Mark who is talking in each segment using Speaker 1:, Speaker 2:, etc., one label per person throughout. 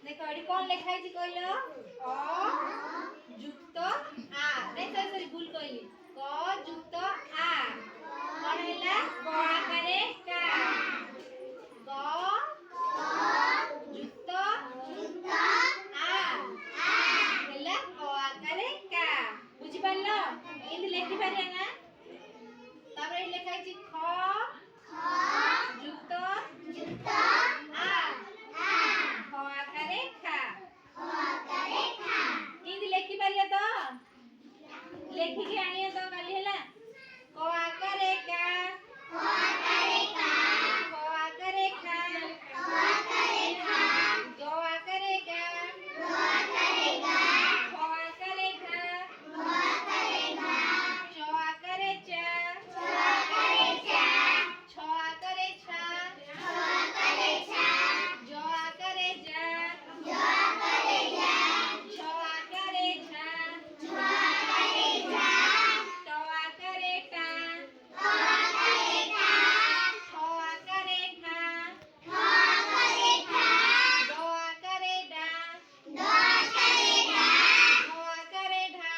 Speaker 1: देखो एडी कोन लिखाई छी कहलो अ जुक्त आ नहीं सॉरी भूल कहली क जुक्त आ कोन हैला क आकारे का क जुक्त आ हैला क आकारे का बुझी पारलो इndi लेखि पारिया ना तापर एडी लिखाई छी ख जुक्त आ ख आकारे खा इndi लेखि पारिया तो लेखि के आनिया तो काली हैला क आकारे का ख आकारे खा ग आकारे गा च आकारे खा च आकारे चा छ आकारे छा ज आकारे जा छ आकारे झा ट आकारे टा ठ आकारे ठा ड आकारे डा ढ आकारे ढा ढ आकारे ढा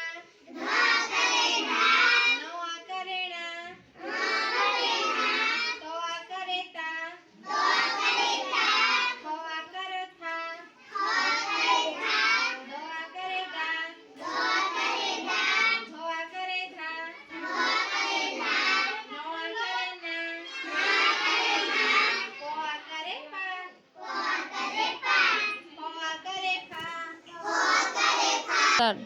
Speaker 1: न आकारे णा त आकारे ता थ आकारे था द आकारे दा ध आकारे धा न आकारे ना प आकारे पा फ आकारे फा
Speaker 2: स्टार्ट।